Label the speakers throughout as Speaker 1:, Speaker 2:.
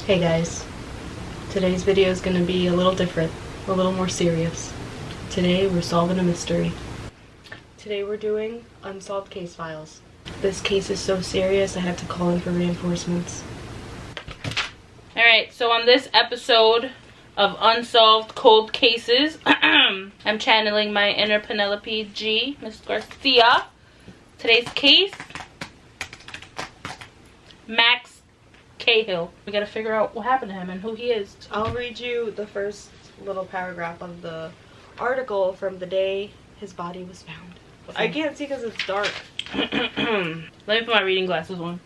Speaker 1: Hey guys, today's video is going to be a little different, a little more serious. Today we're solving a mystery. Today we're doing unsolved case files. This case is so serious I had to call in for reinforcements.
Speaker 2: Alright, so on this episode of Unsolved Cold Cases, I'm channeling my inner Penelope G, Miss Garcia. Today's case, Max Cahill. We gotta figure out what happened to him and who he is.
Speaker 1: I'll read you the first little paragraph of the article from the day his body was found. I can't see because it's dark.
Speaker 2: Let me put my reading glasses on.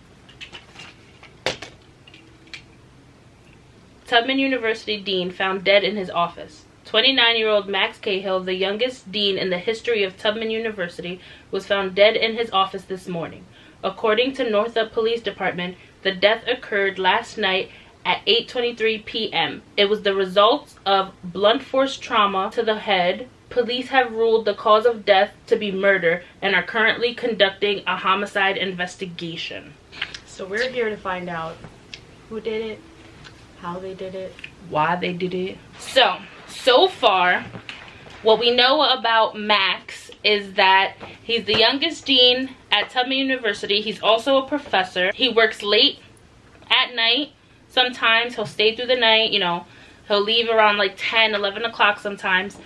Speaker 2: Tubman University dean found dead in his office. 29-year-old Max Cahill, the youngest dean in the history of Tubman University, was found dead in his office this morning. According to Northup Police Department, the death occurred last night at 8:23 p.m. It was the result of blunt force trauma to the head. Police have ruled the cause of death to be murder and are currently conducting a homicide investigation.
Speaker 1: So we're here to find out who did it, how they did it,
Speaker 2: why they did it. So far, what we know about Max is that he's the youngest dean at Tubman University. He's also a professor. He works late at night. Sometimes he'll stay through the night, you know. He'll leave around like 10, 11 o'clock sometimes.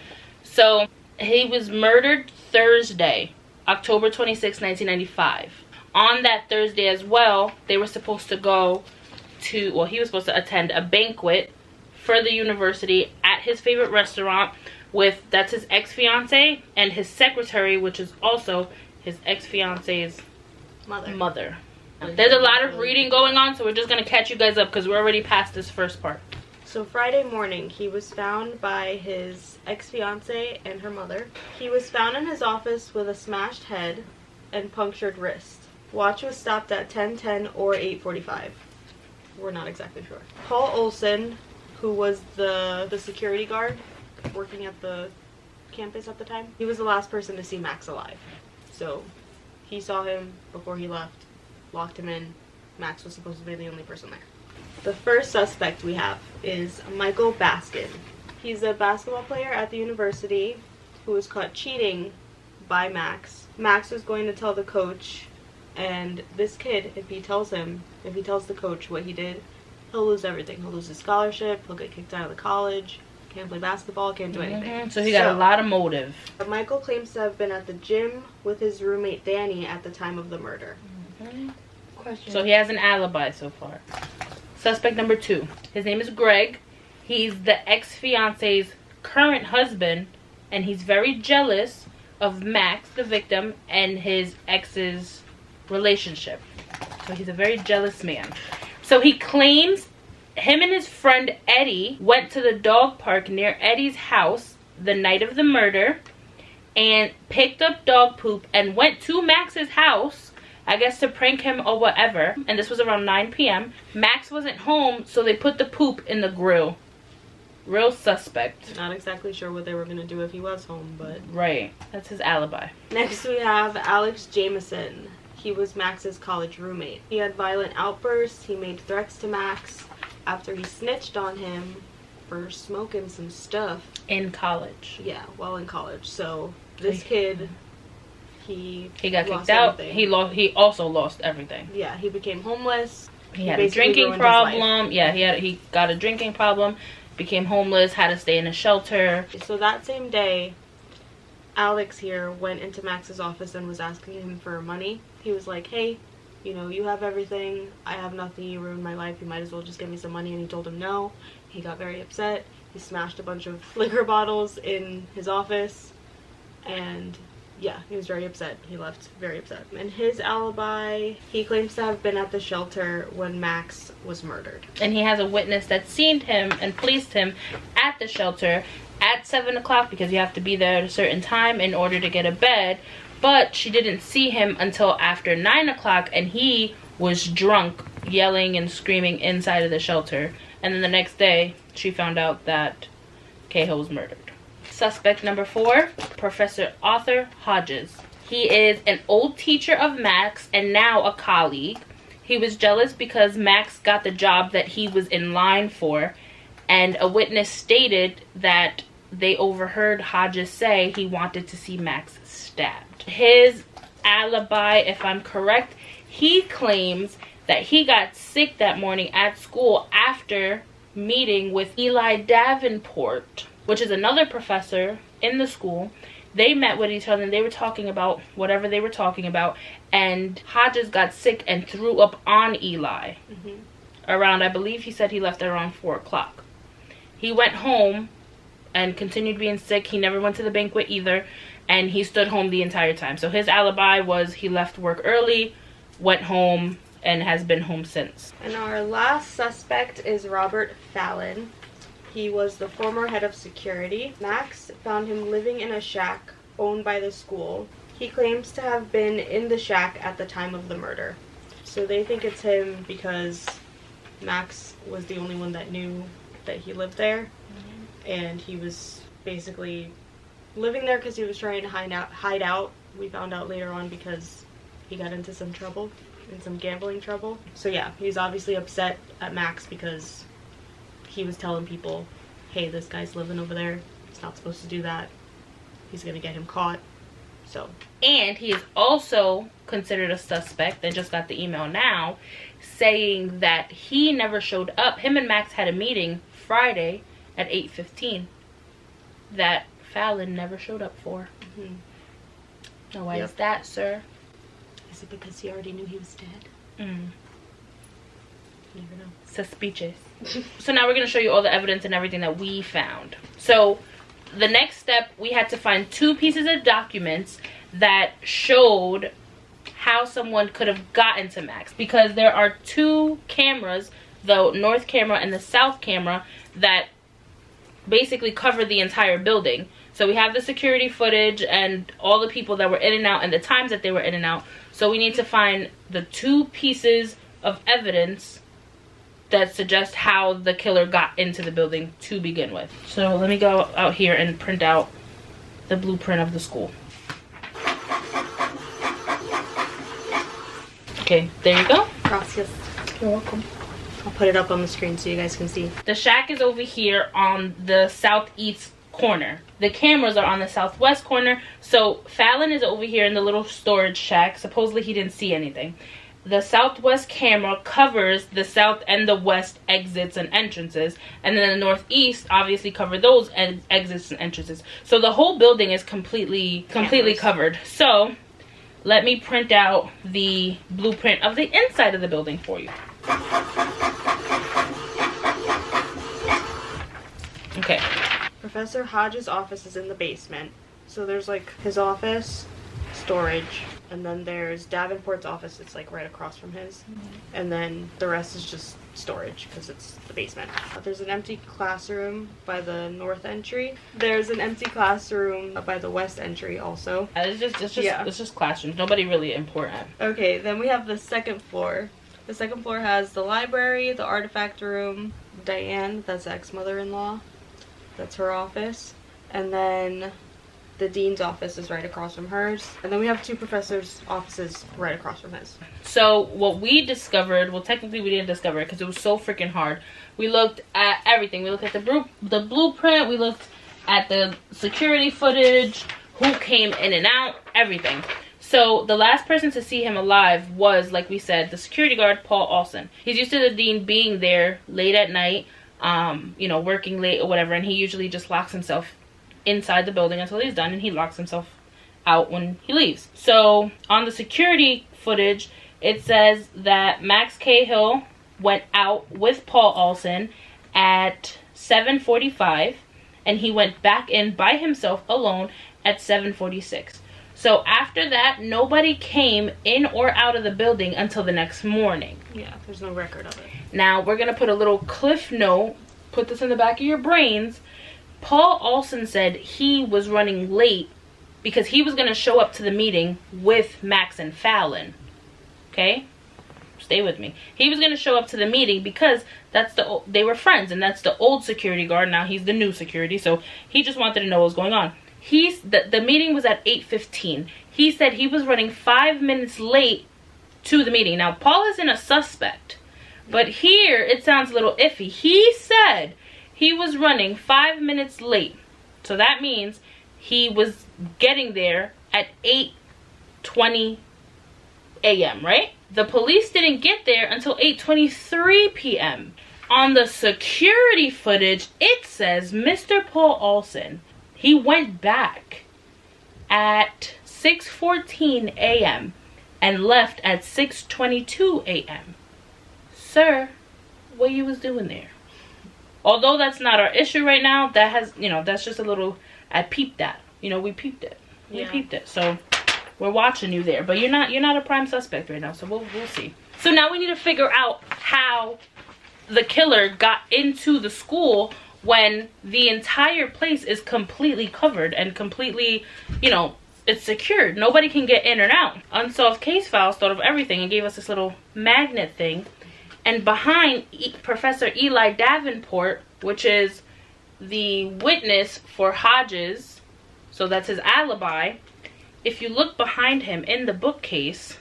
Speaker 2: So he was murdered Thursday, October 26, 1995. On that Thursday as well, they were supposed to go to, well, he was supposed to attend a banquet for the university at his favorite restaurant with, that's his ex-fiance and his secretary, which is also his ex-fiance's mother. There's a lot of reading going on, so we're just going to catch you guys up because we're already past this first part.
Speaker 1: So Friday morning, he was found by his ex-fiance and her mother. He was found in his office with a smashed head and punctured wrist. Watch was stopped at 10:10 or 8:45. We're not exactly sure. Paul Olson, who was the security guard working at the campus at the time, he was the last person to see Max alive. So he saw him before he left, locked him in. Max was supposed to be the only person there. The first suspect we have is Michael Baskin. He's a basketball player at the university who was caught cheating by Max. Max was going to tell the coach, and this kid, if he tells the coach what he did, he'll lose everything. He'll lose his scholarship, he'll get kicked out of the college, can't play basketball, can't do anything.
Speaker 2: So he got a lot of motive.
Speaker 1: Michael claims to have been at the gym with his roommate Danny at the time of the murder.
Speaker 2: Question. So he has an alibi so far. Suspect number 2. His name is Greg. He's the ex-fiance's current husband, and he's very jealous of Max, the victim, and his ex's relationship. So he's a very jealous man. So he claims him and his friend Eddie went to the dog park near Eddie's house the night of the murder and picked up dog poop and went to Max's house, I guess to prank him or whatever. And this was around 9 p.m. Max wasn't home, so they put the poop in the grill. Real suspect.
Speaker 1: Not exactly sure what they were going to do if he was home, but...
Speaker 2: Right. That's his alibi.
Speaker 1: Next we have Alex Jameson. He was Max's college roommate. He had violent outbursts. He made threats to Max after he snitched on him for smoking some stuff.
Speaker 2: In college.
Speaker 1: Yeah, while in college. So this kid... He
Speaker 2: got kicked out.
Speaker 1: Everything.
Speaker 2: He also lost everything.
Speaker 1: Yeah, he became homeless.
Speaker 2: He had a drinking problem. Yeah, he got a drinking problem, became homeless, had to stay in a shelter.
Speaker 1: So that same day, Alex here went into Max's office and was asking him for money. He was like, hey, you know, you have everything. I have nothing. You ruined my life. You might as well just give me some money. And he told him no. He got very upset. He smashed a bunch of liquor bottles in his office. And... yeah, he was very upset. He left very upset. And his alibi, he claims to have been at the shelter when Max was murdered.
Speaker 2: And he has a witness that seen him and placed him at the shelter at 7 o'clock because you have to be there at a certain time in order to get a bed. But she didn't see him until after 9 o'clock, and he was drunk, yelling and screaming inside of the shelter. And then the next day, she found out that Cahill was murdered. Suspect number 4, Professor Arthur Hodges. He is an old teacher of Max and now a colleague. He was jealous because Max got the job that he was in line for, and a witness stated that they overheard Hodges say he wanted to see Max stabbed. His alibi, if I'm correct, he claims that he got sick that morning at school after meeting with Eli Davenport, which is another professor in the school. They met with each other and they were talking about whatever they were talking about, and Hodges got sick and threw up on Eli. Around, I believe he said he left around 4 o'clock. He went home and continued being sick. He never went to the banquet either, and he stood home the entire time. So his alibi was he left work early, went home, and has been home since.
Speaker 1: And our last suspect is Robert Fallon. He was the former head of security. Max found him living in a shack owned by the school. He claims to have been in the shack at the time of the murder. So they think it's him because Max was the only one that knew that he lived there. And he was basically living there because he was trying to hide out. We found out later on because he got into some trouble, in some gambling trouble. So yeah, he's obviously upset at Max because he was telling people, hey, this guy's living over there. He's not supposed to do that. He's gonna get him caught. So.
Speaker 2: And he is also considered a suspect. I just got the email now saying that he never showed up. Him and Max had a meeting Friday at 8:15 that Fallon never showed up for. Now why is that, sir?
Speaker 1: Is it because he already knew he was dead? You never know.
Speaker 2: Suspicious. So now we're going to show you all the evidence and everything that we found. So the next step, we had to find 2 pieces of documents that showed how someone could have gotten to Max, because there are 2 cameras, the north camera and the south camera, that basically cover the entire building. So we have the security footage and all the people that were in and out and the times that they were in and out. So we need to find the 2 pieces of evidence that suggest how the killer got into the building to begin with. So let me go out here and print out the blueprint of the school. Okay, there you go.
Speaker 1: Gracias.
Speaker 2: You're welcome.
Speaker 1: I'll put it up on the screen so you guys can see.
Speaker 2: The shack is over here on the southeast corner. The cameras are on the southwest corner. So Fallon is over here in the little storage shack. Supposedly he didn't see anything. The southwest camera covers the south and the west exits and entrances, and then the northeast obviously cover those exits and entrances. So the whole building is completely covered. So let me print out the blueprint of the inside of the building for you. Okay.
Speaker 1: Professor Hodges' office is in the basement. So there's like his office, storage, and then there's Davenport's office. It's like right across from his. And then the rest is just storage because it's the basement. There's an empty classroom by the north entry. There's an empty classroom by the west entry also.
Speaker 2: It's just classrooms. Nobody really important.
Speaker 1: Okay, then we have the second floor. The second floor has the library, the artifact room, Diane, that's ex-mother-in-law. That's her office. And then the dean's office is right across from hers. And then we have 2 professors' offices right across from his.
Speaker 2: So what we discovered, well, technically we didn't discover it because it was so freaking hard. We looked at everything. We looked at the blueprint. We looked at the security footage, who came in and out, everything. So the last person to see him alive was, like we said, the security guard, Paul Olson. He's used to the dean being there late at night, you know, working late or whatever, and he usually just locks himself inside the building until he's done, and he locks himself out when he leaves. So on the security footage, it says that Max Cahill went out with Paul Olson at 7:45, and he went back in by himself alone at 7:46. So after that, nobody came in or out of the building until the next morning.
Speaker 1: Yeah, there's no record of it.
Speaker 2: Now, we're going to put a little cliff note, put this in the back of your brains. Paul Olson said he was running late because he was going to show up to the meeting with Max and Fallon. Okay? Stay with me. He was going to show up to the meeting because they were friends, and that's the old security guard. Now he's the new security, so he just wanted to know what was going on. The meeting was at 8:15. He said he was running 5 minutes late to the meeting. Now, Paul isn't a suspect, but here it sounds a little iffy. He said he was running 5 minutes late. So that means he was getting there at 8:20 a.m., right? The police didn't get there until 8:23 p.m. On the security footage, it says Mr. Paul Olson, he went back at 6:14 a.m. and left at 6:22 a.m. Sir, what you was doing there? Although that's not our issue right now, that has, that's just a little, I peeped that. We peeped it. We peeped it. So we're watching you there. But you're not a prime suspect right now, so we'll see. So now we need to figure out how the killer got into the school when the entire place is completely covered and completely, it's secured. Nobody can get in or out. Unsolved Case Files thought of everything and gave us this little magnet thing. And behind Professor Eli Davenport, which is the witness for Hodges, so that's his alibi, if you look behind him in the bookcase,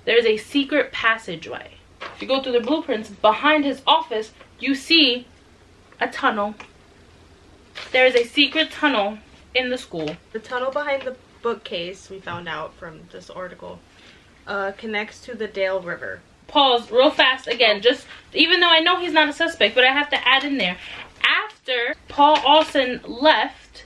Speaker 2: there's a secret passageway. If you go through the blueprints, behind his office, you see a tunnel. There is a secret tunnel in the school.
Speaker 1: The tunnel behind the bookcase, we found out from this article, connects to the Dale River.
Speaker 2: Pause real fast again, just even though I know he's not a suspect, but I have to add in there. After Paul Olson left,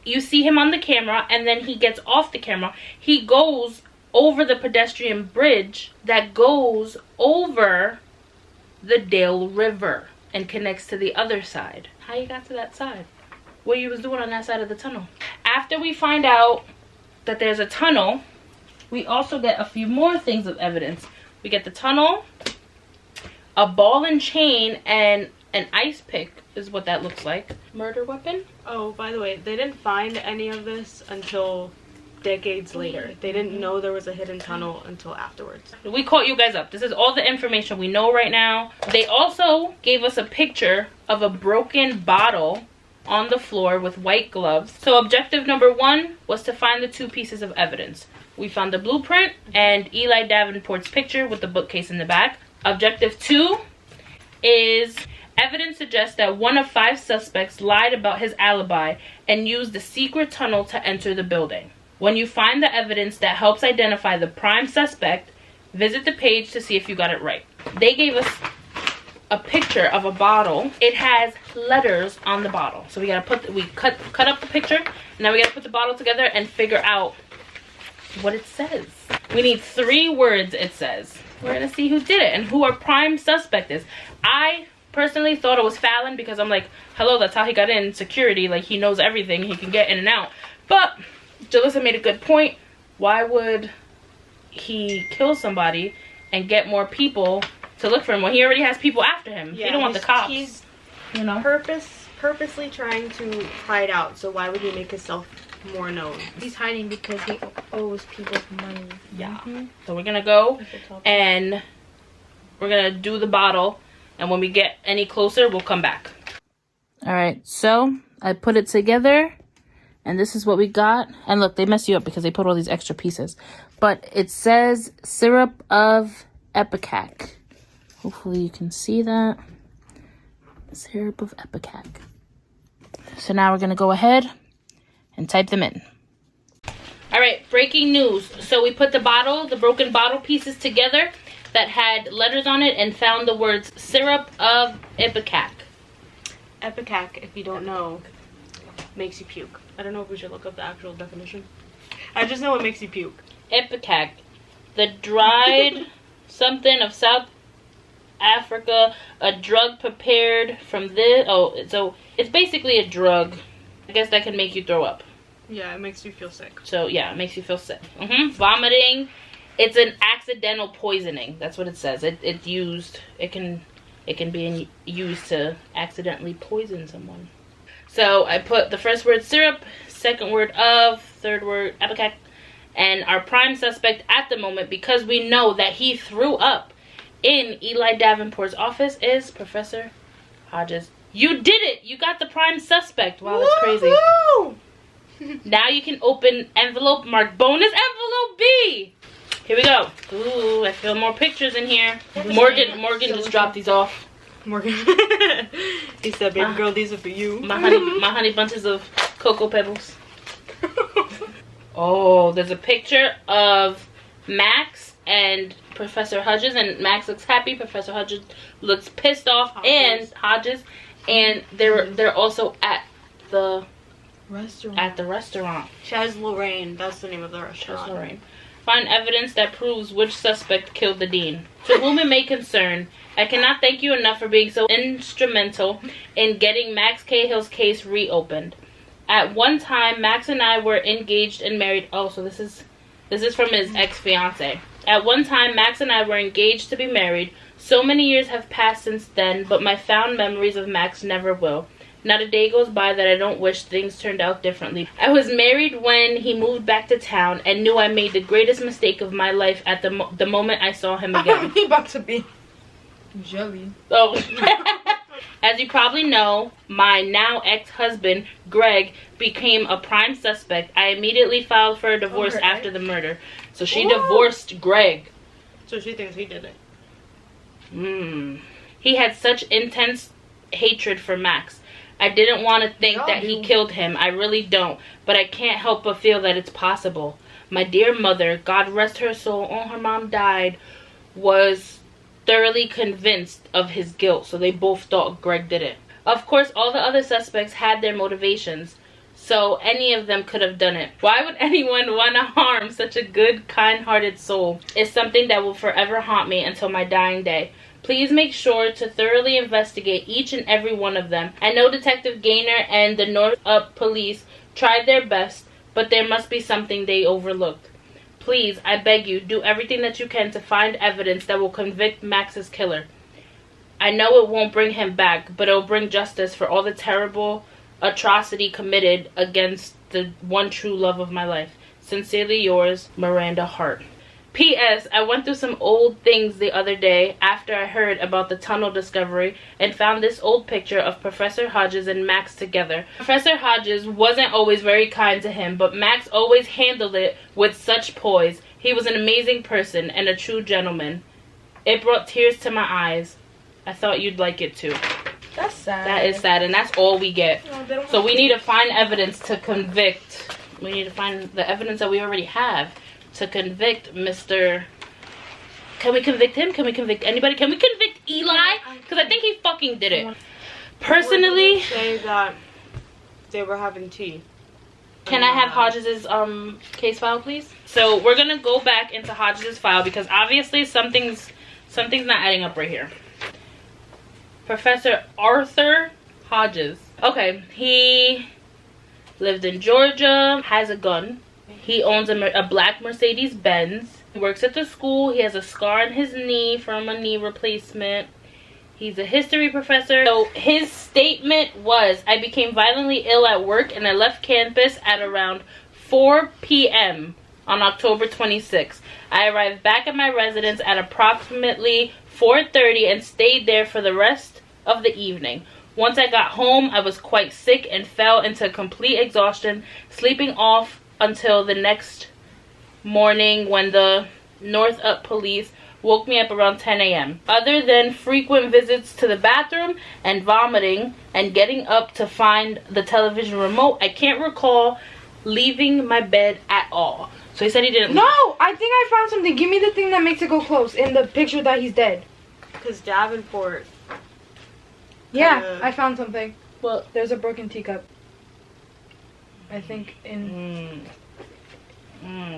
Speaker 2: you see him on the camera, and then he gets off the camera. He goes over the pedestrian bridge that goes over the Dale River and connects to the other side. How you got to that side? What you was doing on that side of the tunnel? After we find out that there's a tunnel, we also get a few more things of evidence. We get the tunnel, a ball and chain, and an ice pick is what that looks like. Murder weapon?
Speaker 1: Oh, by the way, they didn't find any of this until decades later. They didn't know there was a hidden tunnel until afterwards.
Speaker 2: We caught you guys up. This is all the information we know right now. They also gave us a picture of a broken bottle on the floor with white gloves. So objective number 1 was to find the 2 pieces of evidence. We found the blueprint and Eli Davenport's picture with the bookcase in the back. Objective 2 is evidence suggests that one of 5 suspects lied about his alibi and used the secret tunnel to enter the building. When you find the evidence that helps identify the prime suspect, visit the page to see if you got it right. They gave us a picture of a bottle. It has letters on the bottle. So we cut up the picture. Now we gotta put the bottle together and figure out what it says. We need 3 words, it says. We're gonna see who did it and who our prime suspect is. I personally thought it was Fallon because I'm like, hello, that's how he got in, security, like he knows everything, he can get in and out. But Jalissa made a good point. Why would he kill somebody and get more people to look for him when he already has people after him?
Speaker 1: Yeah,
Speaker 2: he don't want the cops.
Speaker 1: He's purposely trying to hide out, so why would he make himself more known?
Speaker 3: He's hiding because he owes people money.
Speaker 2: Yeah. So we're gonna go and we're gonna do the bottle, and when we get any closer, we'll come back. All right, so I put it together, and this is what we got. And look, they mess you up because they put all these extra pieces. But it says syrup of ipecac. Hopefully you can see that. Syrup of ipecac. So now we're gonna go ahead and type them in. All right, breaking news. So we put the broken bottle pieces together that had letters on it and found the words syrup of ipecac.
Speaker 1: Ipecac, if you don't know, makes you puke. I don't know if we should look up the actual definition. I just know it makes you puke.
Speaker 2: Ipecac, the dried something of South Africa, a drug prepared from this. Oh, so it's basically a drug. I guess that can make you throw up.
Speaker 1: Yeah, it makes you feel sick.
Speaker 2: So yeah, it makes you feel sick. Vomiting. It's an accidental poisoning. That's what it says. It can be used to accidentally poison someone. So I put the first word syrup, second word of, third word ipecac, and our prime suspect at the moment, because we know that he threw up in Eli Davenport's office, is Professor Hodges. You did it! You got the prime suspect. Wow, that's crazy. Now you can open envelope marked bonus envelope B. Here we go. Ooh, I feel more pictures in here. Morgan just dropped these off.
Speaker 1: Morgan. He said, baby girl, these are for you.
Speaker 2: My honey bunches of Cocoa Pebbles. Oh, there's a picture of Max and Professor Hodges, and Max looks happy. Professor Hodges looks pissed off, and they're also at the restaurant.
Speaker 1: Chez Lorraine, that's the name of the restaurant.
Speaker 2: Chez Lorraine. Find evidence that proves which suspect killed the dean. To whom it may concern, I cannot thank you enough for being so instrumental in getting Max Cahill's case reopened. At one time, Max and I were engaged and married. Oh, so this is from his ex-fiance. At one time, Max and I were engaged to be married. So many years have passed since then, but my fond memories of Max never will. Not a day goes by that I don't wish things turned out differently. I was married when he moved back to town and knew I made the greatest mistake of my life at the moment I saw him again.
Speaker 3: He about to be jelly.
Speaker 2: Oh. As you probably know, my now ex-husband, Greg, became a prime suspect. I immediately filed for a divorce after the murder. So she divorced Greg.
Speaker 1: So she thinks he did it.
Speaker 2: He had such intense hatred for Max. I didn't want to think that he killed him. I really don't. But I can't help but feel that it's possible. My dear mother, God rest her soul, her mom died, was thoroughly convinced of his guilt. So they both thought Greg did it. Of course, all the other suspects had their motivations. So any of them could have done it. Why would anyone want to harm such a good, kind-hearted soul? It's something that will forever haunt me until my dying day. Please make sure to thoroughly investigate each and every one of them. I know Detective Gaynor and the North Up police tried their best, but there must be something they overlooked. Please, I beg you, do everything that you can to find evidence that will convict Max's killer. I know it won't bring him back, but it'll bring justice for all the terrible atrocity committed against the one true love of my life. Sincerely yours, Miranda Hart. P.S. I went through some old things the other day after I heard about the tunnel discovery and found this old picture of Professor Hodges and Max together. Professor Hodges wasn't always very kind to him, but Max always handled it with such poise. He was an amazing person and a true gentleman. It brought tears to my eyes. I thought you'd like it too.
Speaker 3: That's sad.
Speaker 2: That is sad, and that's all we get.
Speaker 3: No,
Speaker 2: so we need to find evidence to convict. We need to find the evidence that we already have to convict Mr. Can we convict him? Can we convict anybody? Can we convict Eli? Because I think he fucking did it. Personally,
Speaker 1: say that they were having tea.
Speaker 2: Can I have Hodges' case file, please? So we're gonna go back into Hodges' file because obviously something's not adding up right here. Professor Arthur Hodges. Okay, he lived in Georgia, has a gun. He owns a black Mercedes Benz. He works at the school. He has a scar on his knee from a knee replacement. He's a history professor. So his statement was, I became violently ill at work and I left campus at around 4 p.m. on October 26th. I arrived back at my residence at approximately 4:30 and stayed there for the rest of the evening. Once I got home, I was quite sick and fell into complete exhaustion, sleeping off until the next morning when the North Up police woke me up around 10 a.m. Other than frequent visits to the bathroom and vomiting and getting up to find the television remote, I can't recall leaving my bed at all. So he said he didn't.
Speaker 3: No, I think I found something. Give me the thing that makes it go close in the picture that he's dead.
Speaker 1: Because Davenport.
Speaker 3: Yeah, I found something.
Speaker 2: Well,
Speaker 3: there's a broken teacup. I think in...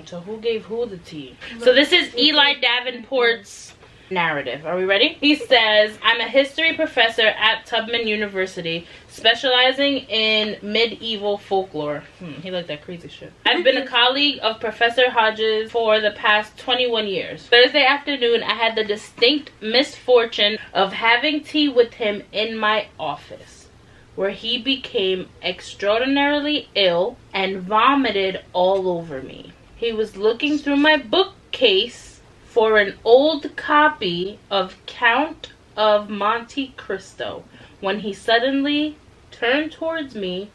Speaker 2: So who gave who the tea? So this is Eli Davenport's narrative. Are we ready? He says, I'm a history professor at Tubman University, specializing in medieval folklore. He liked that crazy shit. I've been a colleague of Professor Hodges for the past 21 years. Thursday afternoon, I had the distinct misfortune of having tea with him in my office, where he became extraordinarily ill and vomited all over me. He was looking through my bookcase for an old copy of Count of Monte Cristo when he suddenly turned towards me,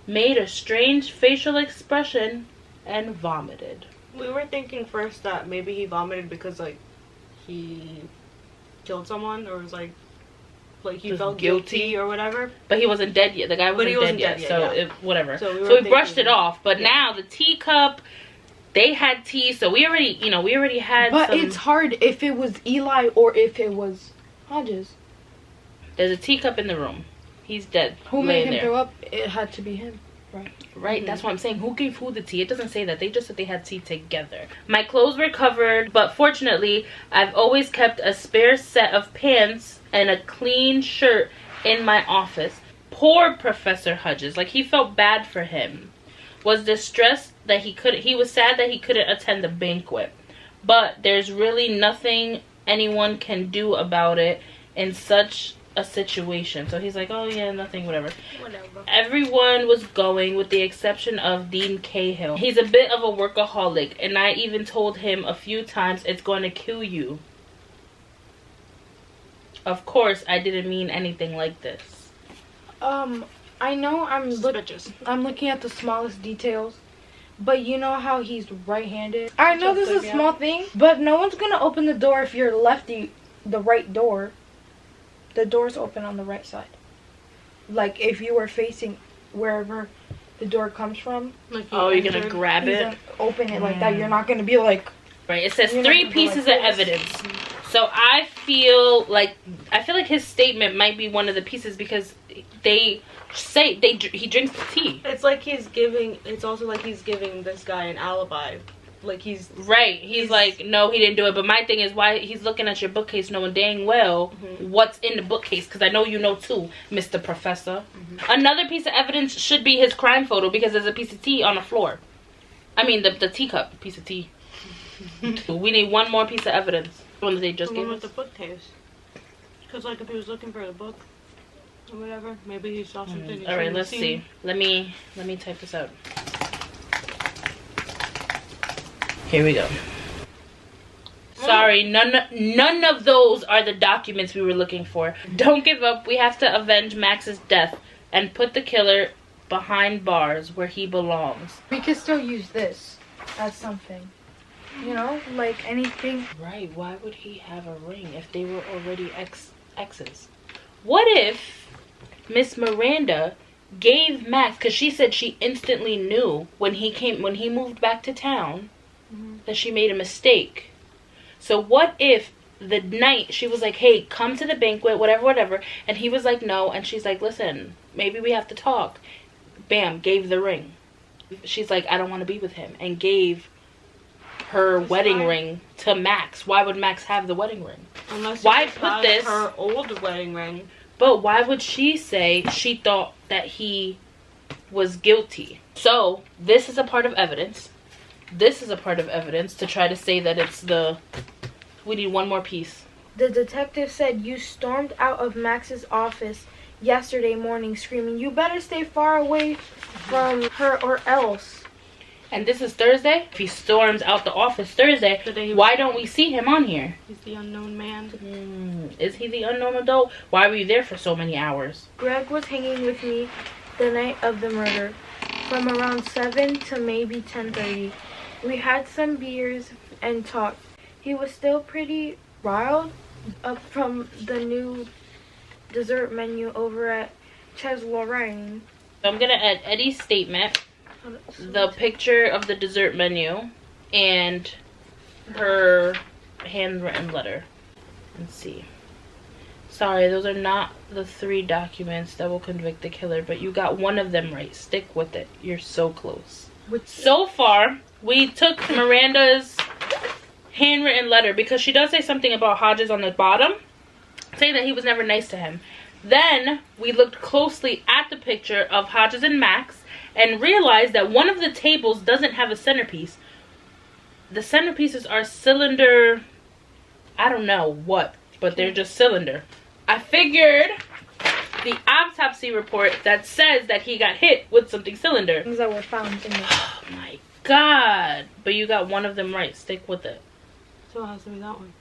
Speaker 2: made a strange facial expression, and vomited.
Speaker 1: We were thinking first that maybe he vomited because, like, he killed someone or was, like he
Speaker 2: Just
Speaker 1: felt guilty or whatever.
Speaker 2: But he wasn't dead yet. The guy wasn't dead yet, so
Speaker 1: yeah.
Speaker 2: Whatever.
Speaker 1: So
Speaker 2: we brushed it off. But now the teacup, they had tea, so we already had.
Speaker 3: But it's hard if it was Eli or if it was Hodges.
Speaker 2: There's a teacup in the room. He's dead.
Speaker 3: Who made him throw up? It had to be him.
Speaker 2: Right, that's what I'm saying. Who gave who the tea? It doesn't say that. They just said they had tea together. My clothes were covered, but fortunately, I've always kept a spare set of pants and a clean shirt in my office. Poor Professor Hodges. Like, he felt bad for him. Was distressed that he was sad that he couldn't attend the banquet. But there's really nothing anyone can do about it in such a situation. So he's like, oh yeah, nothing, whatever. Everyone was going with the exception of Dean Cahill. He's a bit of a workaholic, and I even told him a few times it's going to kill you. Of course, I didn't mean anything like this.
Speaker 3: I know I'm looking at the smallest details, but you know how he's right-handed? I know this is a small thing, but no one's gonna open the door if you're lefty, the right door. The door's open on the right side. Like, if you were facing wherever the door comes from.
Speaker 1: Like
Speaker 2: you're gonna grab it?
Speaker 3: Open it like that. You're not gonna be like...
Speaker 2: Right, it says 3 pieces of evidence. So I feel like his statement might be one of the pieces because they say he drinks the tea.
Speaker 1: It's also like he's giving this guy an alibi. Like he's like, no, he didn't do it. But my thing is, why he's looking at your bookcase knowing dang well what's in the bookcase, because I know you know too, Mr. Professor. Another piece of evidence should be his crime photo, because there's a piece of tea on the floor. I mean the teacup piece of tea. We need one more piece of evidence. The one that they just gave us. With the bookcase. Because like if he was looking for the book or whatever, maybe he saw something.
Speaker 2: All right, let's see. Let me type this out. Here we go. Sorry, none of those are the documents we were looking for. Don't give up. We have to avenge Max's death and put the killer behind bars where he belongs.
Speaker 3: We could still use this as something. You know, like anything.
Speaker 2: Right, why would he have a ring if they were already exes? What if Miss Miranda gave Max, because she said she instantly knew when he moved back to town, that she made a mistake. So what if the night she was like, hey, come to the banquet, whatever, and he was like, no, and she's like, listen, maybe we have to talk. Bam, gave the ring. She's like, I don't want to be with him, and gave her wedding ring to Max. Why would Max have the wedding ring?
Speaker 1: Unless
Speaker 2: why put this
Speaker 1: her old wedding ring?
Speaker 2: But why would she say she thought that he was guilty? So this is a part of evidence. This is a part of evidence to try to say that it's we need one more piece.
Speaker 3: The detective said you stormed out of Max's office yesterday morning screaming, you better stay far away from her or else.
Speaker 2: And this is Thursday? If he storms out the office Thursday, why don't we see him on here?
Speaker 1: He's the unknown man.
Speaker 2: Is he the unknown adult? Why were you there for so many hours?
Speaker 3: Greg was hanging with me the night of the murder from around 7 to maybe 10:30. We had some beers and talked. He was still pretty riled up from the new dessert menu over at Ches Lorraine.
Speaker 2: So I'm going to add Eddie's statement, the picture of the dessert menu, and her handwritten letter. Let's see. Sorry, those are not the 3 documents that will convict the killer, but you got one of them right. Stick with it. You're so close. So far, we took Miranda's handwritten letter because she does say something about Hodges on the bottom, saying that he was never nice to him. Then we looked closely at the picture of Hodges and Max and realized that one of the tables doesn't have a centerpiece. The centerpieces are cylinder, I don't know what, but they're just cylinder. I figured the autopsy report that says that he got hit with something cylinder.
Speaker 3: Things that were found in there.
Speaker 2: Oh my god. But you got one of them right. Stick with it.
Speaker 1: So it has to be that one.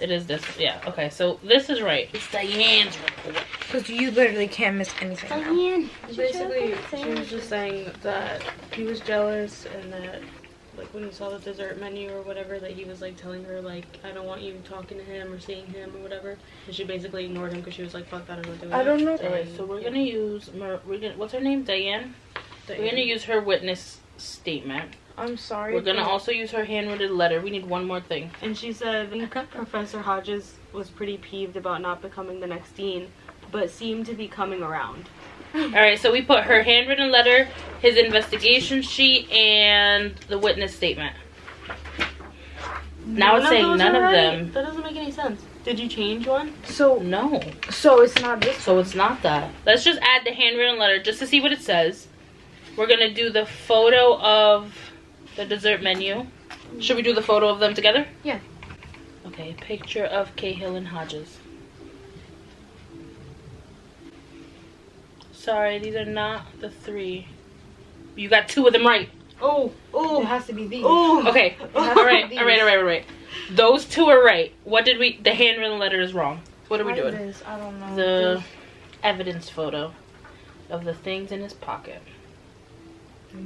Speaker 2: It is this. Yeah, okay. So this is right. It's Diane's report.
Speaker 3: Because you literally can't miss anything.
Speaker 1: Diane. Basically, she was just saying that he was jealous and that like when he saw the dessert menu or whatever, that he was like telling her like, I don't want you talking to him or seeing him or whatever, and she basically ignored him because she was like, fuck that, I'm not doing it.
Speaker 3: I don't know.
Speaker 2: Alright, so we're gonna use, what's her name? Diane? We're gonna use her witness statement.
Speaker 3: I'm sorry.
Speaker 2: We're gonna also use her handwritten letter. We need one more thing.
Speaker 1: And she said Professor Hodges was pretty peeved about not becoming the next dean, but seemed to be coming around.
Speaker 2: Alright, so we put her handwritten letter, his investigation sheet, and the witness statement. Now it's saying none of them.
Speaker 1: That doesn't make any sense. Did you change one?
Speaker 3: So
Speaker 2: No.
Speaker 3: So it's not this.
Speaker 2: So it's not that. Let's just add the handwritten letter just to see what it says. We're gonna do the photo of the dessert menu. Should we do the photo of them together?
Speaker 3: Yeah.
Speaker 2: Okay, picture of Cahill and Hodges. Sorry, these are not the three. You got two of them right.
Speaker 1: Oh,
Speaker 3: It has to be these.
Speaker 1: oh.
Speaker 2: Okay, alright. Those two are right. What did we, the handwritten letter is wrong. What are we doing?
Speaker 3: This? I don't know.
Speaker 2: The evidence photo of the things in his pocket.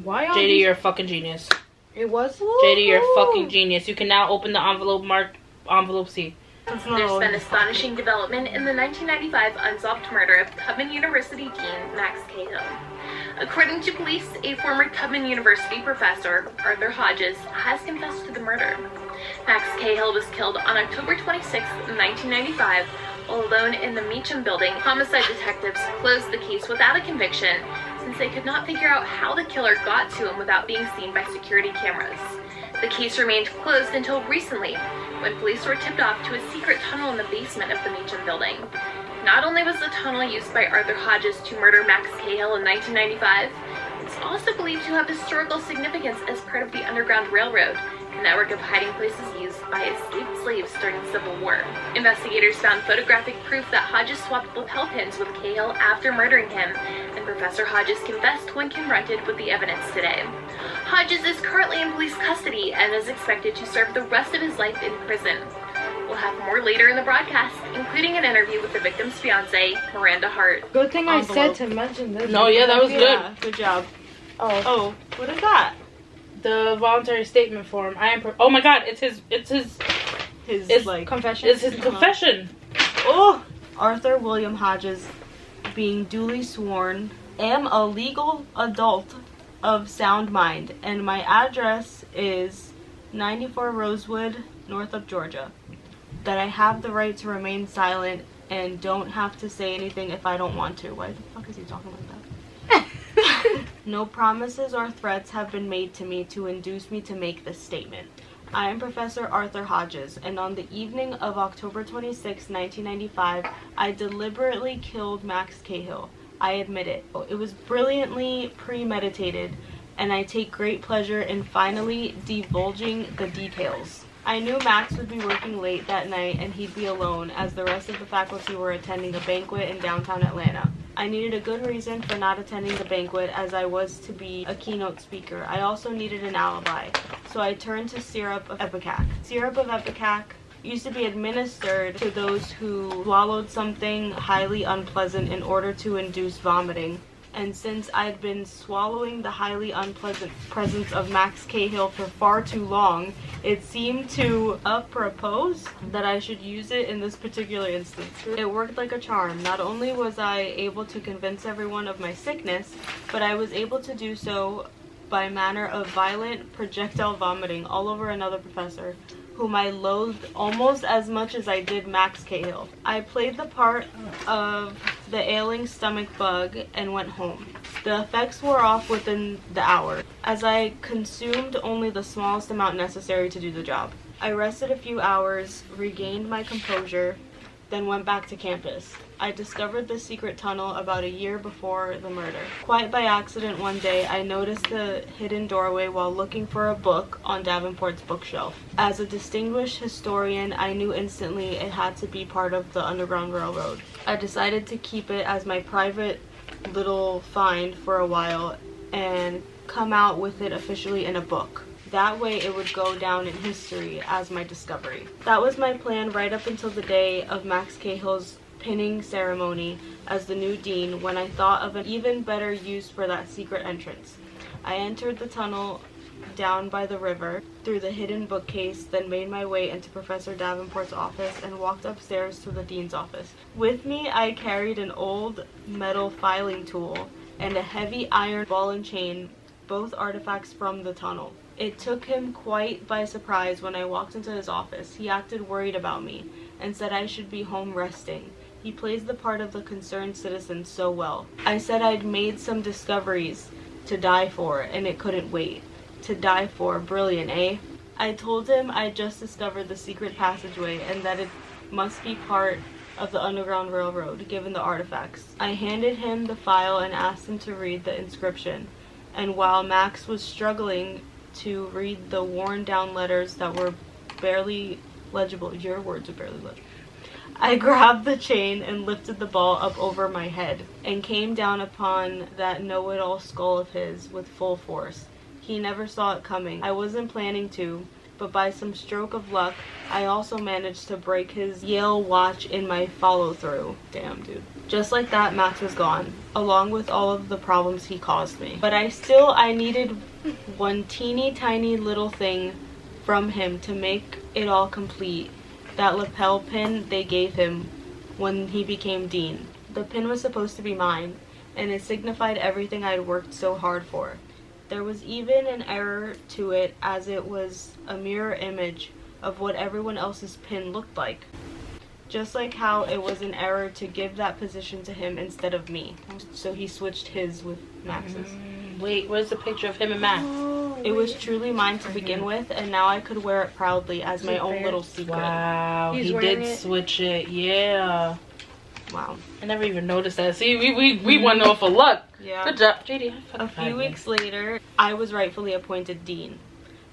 Speaker 3: Why are
Speaker 2: JD, you're a fucking genius.
Speaker 3: It was.
Speaker 2: JD, you're a fucking genius. You can now open the envelope marked envelope C.
Speaker 4: There's been astonishing development in the 1995 unsolved murder of Tubman University Dean Max Cahill. According to police, a former Tubman University professor, Arthur Hodges, has confessed to the murder. Max Cahill was killed on October 26, 1995, while alone in the Meacham building. Homicide detectives closed the case without a conviction since they could not figure out how the killer got to him without being seen by security cameras. The case remained closed until recently, when police were tipped off to a secret tunnel in the basement of the Meacham building. Not only was the tunnel used by Arthur Hodges to murder Max Cahill in 1995, it's also believed to have historical significance as part of the Underground Railroad, a network of hiding places used by escaped slaves during the Civil War. Investigators found photographic proof that Hodges swapped lapel pins with Cahill after murdering him, and Professor Hodges confessed when confronted with the evidence today. Hodges is currently in police custody and is expected to serve the rest of his life in prison. We'll have more later in the broadcast, including an interview with the victim's fiancée, Miranda Hart.
Speaker 3: Good thing I said
Speaker 1: Envelope.
Speaker 3: to mention this.
Speaker 2: No, yeah, that was good.
Speaker 1: Yeah, good job.
Speaker 3: Oh.
Speaker 1: What is that?
Speaker 2: The voluntary statement form. Oh my god, it's his
Speaker 1: His like
Speaker 3: Confession.
Speaker 2: it's his confession.
Speaker 1: Oh, Arthur William Hodges, being duly sworn, am a legal adult of sound mind, and my address is 94 Rosewood, Northup, Georgia. That I have the right to remain silent and don't have to say anything if I don't want to. Why the fuck is he talking like that? No promises or threats have been made to me to induce me to make this statement. I am Professor Arthur Hodges, and on the evening of October 26, 1995, I deliberately killed Max Cahill. I admit it. It was brilliantly premeditated, and I take great pleasure in finally divulging the details. I knew Max would be working late that night and he'd be alone, as the rest of the faculty were attending a banquet in downtown Atlanta. I needed a good reason for not attending the banquet, as I was to be a keynote speaker. I also needed an alibi, so I turned to syrup of ipecac. Syrup of ipecac used to be administered to those who swallowed something highly unpleasant in order to induce vomiting. And since I'd been swallowing the highly unpleasant presence of Max Cahill for far too long, it seemed to apropos that I should use it in this particular instance. It worked like a charm. Not only was I able to convince everyone of my sickness, but I was able to do so by manner of violent projectile vomiting all over another professor, whom I loathed almost as much as I did Max Cahill. I played the part of the ailing stomach bug and went home. The effects wore off within the hour, as I consumed only the smallest amount necessary to do the job. I rested a few hours, regained my composure, then went back to campus. I discovered the secret tunnel about a year before the murder. Quite by accident one day, I noticed the hidden doorway while looking for a book on Davenport's bookshelf. As a distinguished historian, I knew instantly it had to be part of the Underground Railroad. I decided to keep it as my private little find for a while and come out with it officially in a book. That way it would go down in history as my discovery. That was my plan right up until the day of Max Cahill's pinning ceremony as the new dean, when I thought of an even better use for that secret entrance. I entered the tunnel down by the river, through the hidden bookcase, then made my way into Professor Davenport's office and walked upstairs to the dean's office. With me, I carried an old metal filing tool and a heavy iron ball and chain, both artifacts from the tunnel. It took him quite by surprise when I walked into his office. He acted worried about me and said I should be home resting. He plays the part of the concerned citizen so well. I said I'd made some discoveries to die for, and it couldn't wait. To die for, brilliant, eh? I told him I'd just discovered the secret passageway and that it must be part of the Underground Railroad, given the artifacts. I handed him the file and asked him to read the inscription, and while Max was struggling to read the worn-down letters that were barely legible, your words are barely legible, I grabbed the chain and lifted the ball up over my head and came down upon that know-it-all skull of his with full force. He never saw it coming. I wasn't planning to, but by some stroke of luck, I also managed to break his Yale watch in my follow-through. Damn, dude. Just like that, Max was gone, along with all of the problems he caused me. But I needed one teeny tiny little thing from him to make it all complete. That lapel pin they gave him when he became dean. The pin was supposed to be mine, and it signified everything I'd worked so hard for. There was even an error to it, as it was a mirror image of what everyone else's pin looked like. Just like how it was an error to give that position to him instead of me. So he switched his with Max's.
Speaker 2: Wait, where's the picture of him and Max?
Speaker 1: It was truly mine to begin with, and now I could wear it proudly as my own little secret.
Speaker 2: Wow,
Speaker 3: He's
Speaker 2: he
Speaker 3: wearing
Speaker 2: did
Speaker 3: it.
Speaker 2: switch it. Yeah.
Speaker 1: Wow.
Speaker 2: I never even noticed that. See, we went off of luck.
Speaker 1: Yeah.
Speaker 2: Good job, JD.
Speaker 1: A few weeks later, I was rightfully appointed dean.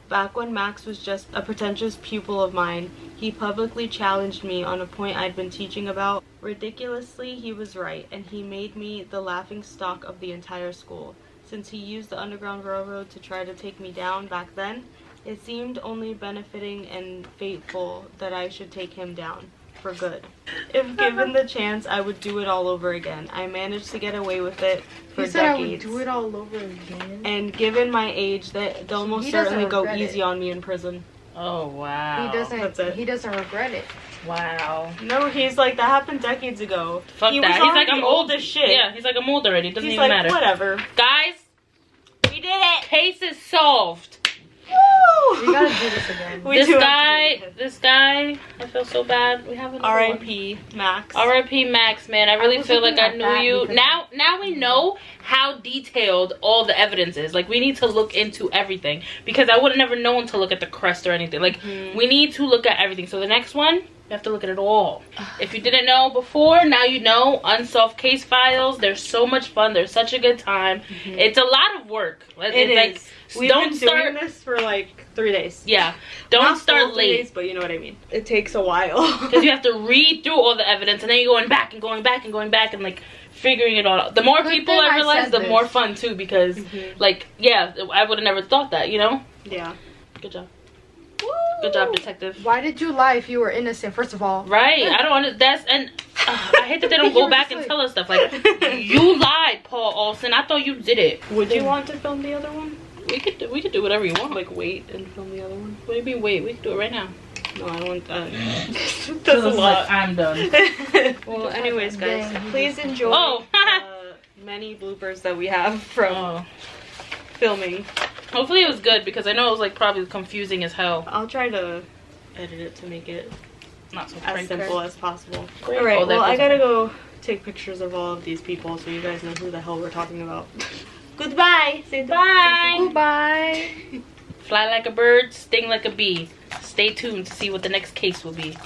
Speaker 1: Back when Max was just a pretentious pupil of mine, he publicly challenged me on a point I'd been teaching about. Ridiculously, he was right, and he made me the laughing stock of the entire school. Since he used the Underground Railroad to try to take me down back then, it seemed only benefiting and fateful that I should take him down. For good. If given the chance, I would do it all over again. I managed to get away with it for
Speaker 3: He said
Speaker 1: decades.
Speaker 3: I would do it all over again.
Speaker 1: And given my age, that they'll most
Speaker 3: He doesn't
Speaker 1: certainly go
Speaker 3: regret
Speaker 1: easy
Speaker 3: it.
Speaker 1: on me in prison.
Speaker 2: Oh, wow.
Speaker 1: That's it.
Speaker 3: He doesn't regret it.
Speaker 2: Wow.
Speaker 1: No, he's like, that happened decades ago.
Speaker 2: Fuck
Speaker 1: he
Speaker 2: that.
Speaker 1: Was
Speaker 2: He's like,
Speaker 1: already
Speaker 2: I'm
Speaker 1: old as shit.
Speaker 2: Yeah, he's like, I'm old already. Doesn't
Speaker 1: He's
Speaker 2: even
Speaker 1: like,
Speaker 2: matter.
Speaker 1: whatever.
Speaker 2: Guys,
Speaker 1: We did it!
Speaker 2: case is solved.
Speaker 3: We gotta do this again.
Speaker 1: We do have to do
Speaker 2: This guy, I feel so bad. We have another one.
Speaker 1: R.I.P. Max.
Speaker 2: R.I.P. Max, man. I really
Speaker 3: was
Speaker 2: feel like
Speaker 3: looking
Speaker 2: I
Speaker 3: at
Speaker 2: knew
Speaker 3: that
Speaker 2: you.
Speaker 3: because-
Speaker 2: Now we know how detailed all the evidence is. Like, we need to look into everything. Because I would have never known to look at the crest or anything. Like, we need to look at everything. So the next one, you have to look at it all. If you didn't know before, now you know. Unsolved case files. They're so much fun. They're such a good time. It's a lot of work.
Speaker 1: It
Speaker 2: It's like,
Speaker 1: is. We've
Speaker 2: don't
Speaker 1: been
Speaker 2: start.
Speaker 1: doing this for like 3 days.
Speaker 2: Yeah. Don't
Speaker 1: Not
Speaker 2: start
Speaker 1: full 3
Speaker 2: late.
Speaker 1: days, but you know what I mean. It takes a while.
Speaker 2: Because you have to read through all the evidence, and then you're going back and going back and going back and like figuring it all out. The more
Speaker 3: Good
Speaker 2: people
Speaker 3: thing
Speaker 2: I
Speaker 3: I
Speaker 2: realize,
Speaker 3: said
Speaker 2: the
Speaker 3: this.
Speaker 2: more fun too. Because like, yeah, I would have never thought that. You know.
Speaker 1: Yeah.
Speaker 2: Good job. Good job, detective.
Speaker 3: Why did you lie if you were innocent, first of all?
Speaker 2: Right. I don't want that's and I hate that they don't go
Speaker 3: You were
Speaker 2: back
Speaker 3: just
Speaker 2: and
Speaker 3: like-
Speaker 2: tell us stuff like you lied, Paul Olsen. I thought you did it.
Speaker 1: Would you want to film the other one?
Speaker 2: We could do whatever you want.
Speaker 1: Like wait and film the other one?
Speaker 2: What do you mean? Wait, we can do it right now.
Speaker 1: No, I don't want that. That's a lot.
Speaker 2: I'm done.
Speaker 1: Well, anyways, guys,
Speaker 3: Dang, he
Speaker 1: please
Speaker 3: just-
Speaker 1: enjoy
Speaker 2: Oh.
Speaker 1: many bloopers that we have from filming.
Speaker 2: Hopefully it was good because I know it was like probably confusing as hell.
Speaker 1: I'll try to edit it to make it
Speaker 2: Not so
Speaker 1: as
Speaker 2: crazy.
Speaker 1: simple as possible.
Speaker 2: Great.
Speaker 1: Alright,
Speaker 2: Oh, that
Speaker 1: well, I
Speaker 2: goes-
Speaker 1: gotta go take pictures of all of these people so you guys know who the hell we're talking about. Goodbye! Say
Speaker 2: Bye.
Speaker 3: Goodbye.
Speaker 2: Fly like a bird, sting like a bee. Stay tuned to see what the next case will be.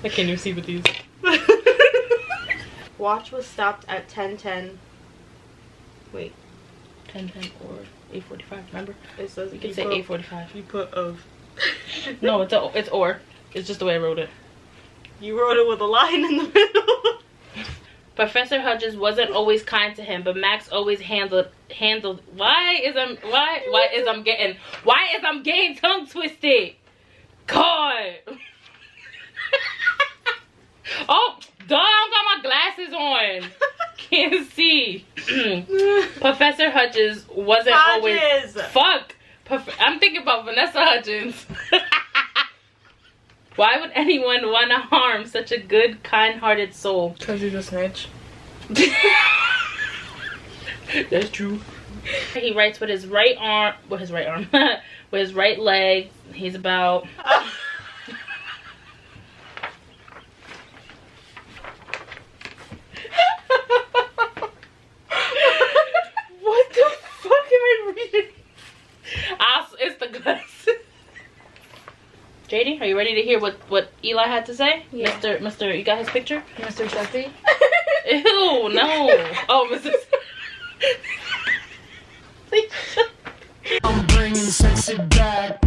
Speaker 2: I can't even see with these.
Speaker 1: Watch was stopped at 10:10. Wait,
Speaker 2: 10:10 or 8:45. Remember?
Speaker 1: it says
Speaker 2: You can say 8:45.
Speaker 1: You put of.
Speaker 2: No, it's or. It's just the way I wrote it.
Speaker 1: You wrote it with a line in the middle.
Speaker 2: Professor Hudges wasn't always kind to him, but Max always handled. Why is I'm getting tongue twisted? God. Oh, duh, I don't got my glasses on. Can't see. Professor Hutchins wasn't always... Fuck. I'm thinking about Vanessa Hudgens. Why would anyone want to harm such a good, kind-hearted soul?
Speaker 3: Because he's a snitch.
Speaker 2: That's true. He writes with his right arm, with his his right leg. He's about... What the fuck am I reading? It's the glasses. JD, are you ready to hear what Eli had to say?
Speaker 3: Yeah.
Speaker 2: Mr. You got his picture?
Speaker 3: Mr. Sexy?
Speaker 2: Ew, no. Oh, Mrs.
Speaker 5: I'm bringing sexy back.